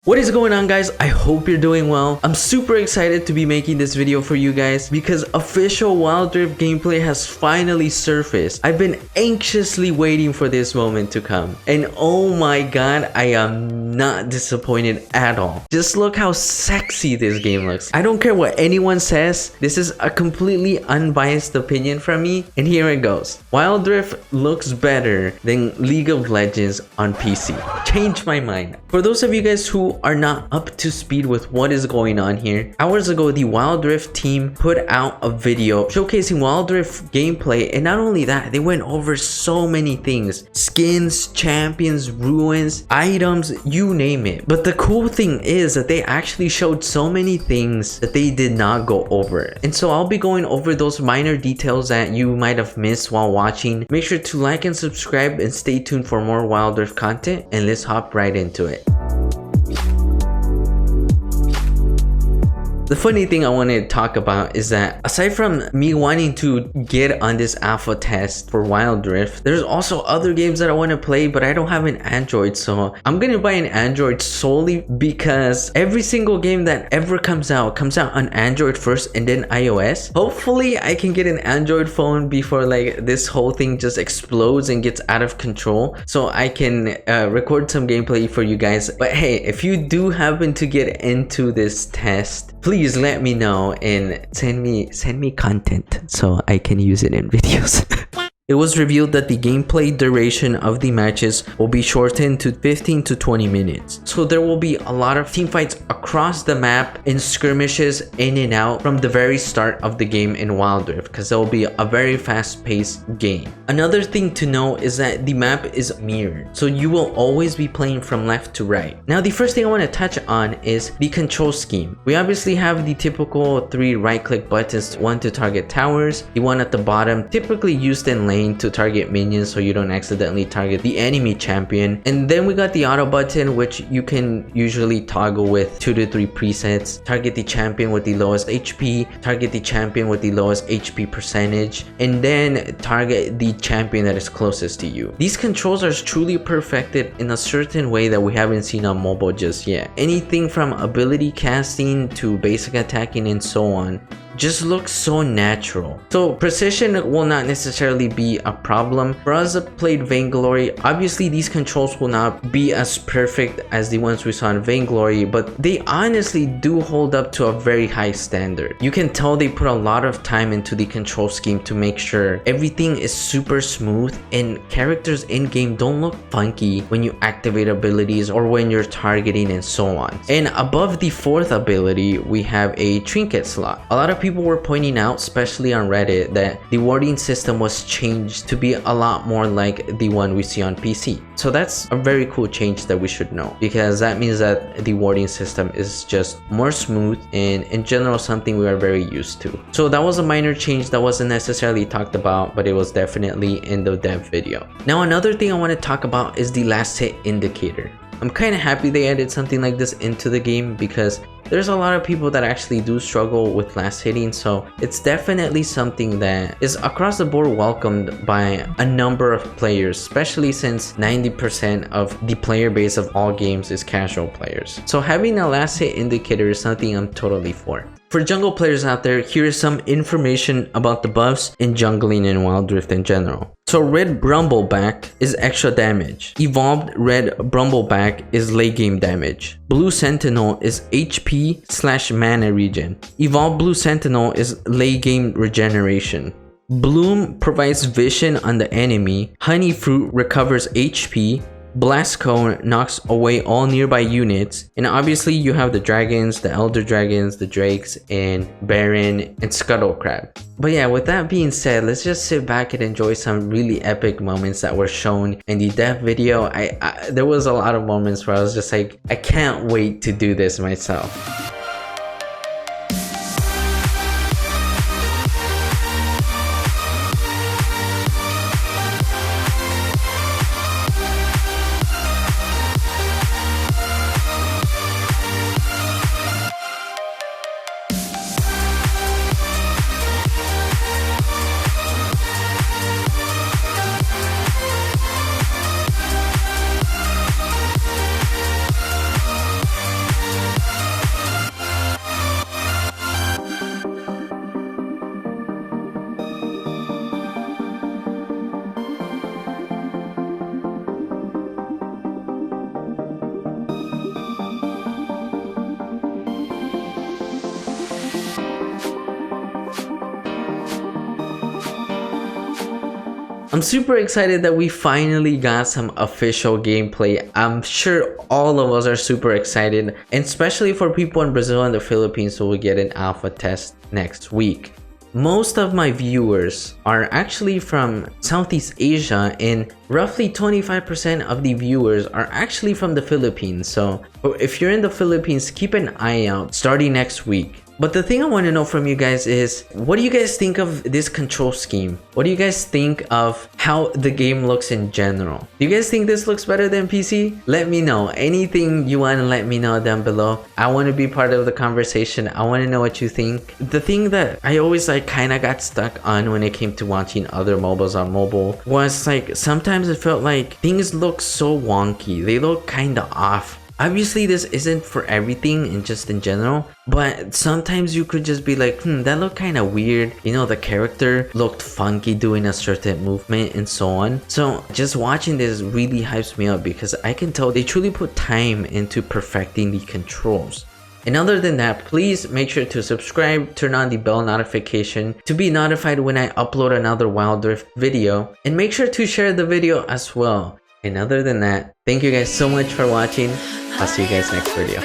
What is going on, guys? I hope you're doing well. I'm super excited to be making this video for you guys because official Wildrift gameplay has finally surfaced. I've been anxiously waiting for this moment to come, and oh my god, I am not disappointed at all. Just look how sexy this game looks. I don't care what anyone says, this is a completely unbiased opinion from me, and here it goes. Wildrift looks better than League of Legends on PC. Change my mind. For those of you guys who are not up to speed with what is going on here, hours ago the Wildrift team put out a video showcasing Wildrift gameplay, and not only that, they went over so many things: skins, champions, ruins, items, you name it. But the cool thing is that they actually showed so many things that they did not go over, and so I'll be going over those minor details that you might have missed while watching. Make sure to like and subscribe and stay tuned for more Wildrift content, and let's hop right into it. The funny thing I want to talk about is that aside from me wanting to get on this alpha test for Wildrift, there's also other games that I want to play, but I don't have an Android, so I'm gonna buy an Android solely because every single game that ever comes out on Android first and then iOS. Hopefully I can get an Android phone before like this whole thing just explodes and gets out of control, so I can record some gameplay for you guys. But hey, if you do happen to get into this test, please let me know and send me content so I can use it in videos. It was revealed that the gameplay duration of the matches will be shortened to 15 to 20 minutes. So there will be a lot of teamfights across the map in skirmishes in and out from the very start of the game in Wildrift, because there will be a very fast-paced game. Another thing to know is that the map is mirrored, so you will always be playing from left to right. Now the first thing I want to touch on is the control scheme. We obviously have the typical 3 right-click buttons, one to target towers, the one at the bottom typically used in lane to target minions so you don't accidentally target the enemy champion, and then we got the auto button, which you can usually toggle with 2 to 3 presets. Target the champion with the lowest HP, target the champion with the lowest HP percentage, and then target the champion that is closest to you. These controls are truly perfected in a certain way that we haven't seen on mobile just yet. Anything from ability casting to basic attacking and so on just looks so natural. So precision will not necessarily be a problem. For us that played Vainglory, obviously these controls will not be as perfect as the ones we saw in Vainglory, but they honestly do hold up to a very high standard. You can tell they put a lot of time into the control scheme to make sure everything is super smooth and characters in game don't look funky when you activate abilities or when you're targeting and so on. And above the 4th ability, we have a trinket slot. A lot of people were pointing out, especially on Reddit, that the warding system was changed to be a lot more like the one we see on PC. So that's a very cool change that we should know, because that means that the warding system is just more smooth and in general something we are very used to. So that was a minor change that wasn't necessarily talked about, but it was definitely in the dev video. Now another thing I want to talk about is the last hit indicator. I'm kind of happy they added something like this into the game because there's a lot of people that actually do struggle with last hitting, so it's definitely something that is across the board welcomed by a number of players, especially since 90% of the player base of all games is casual players. So having a last hit indicator is something I'm totally for. For jungle players out there, here is some information about the buffs in jungling and Wildrift in general. So red Brambleback is extra damage. Evolved red Brambleback is late game damage. Blue Sentinel is HP/mana regen. Evolved blue Sentinel is late game regeneration. Bloom provides vision on the enemy. Honey Fruit recovers HP. Blast Cone knocks away all nearby units, and obviously you have the dragons, the elder dragons, the drakes, and Baron and Scuttle Crab. But yeah, with that being said, let's just sit back and enjoy some really epic moments that were shown in the dev video. There was a lot of moments where I was just like, I can't wait to do this myself. I'm super excited that we finally got some official gameplay. I'm sure all of us are super excited, and especially for people in Brazil and the Philippines who will get an alpha test next week. Most of my viewers are actually from Southeast Asia, and roughly 25% of the viewers are actually from the Philippines. So if you're in the Philippines, keep an eye out starting next week. But the thing I want to know from you guys is, what do you guys think of this control scheme? What do you guys think of how the game looks in general? Do you guys think this looks better than PC? Let me know. Anything you want to let me know down below. I want to be part of the conversation. I want to know what you think. The thing that I always kind of got stuck on when it came to watching other MOBAs on mobile was sometimes it felt like things look so wonky. They look kind of off. Obviously, this isn't for everything and just in general, but sometimes you could just be like, that looked kind of weird. You know, the character looked funky doing a certain movement and so on. So just watching this really hypes me up because I can tell they truly put time into perfecting the controls. And other than that, please make sure to subscribe, turn on the bell notification to be notified when I upload another Wildrift video, and make sure to share the video as well. And other than that, thank you guys so much for watching. I'll see you guys next video.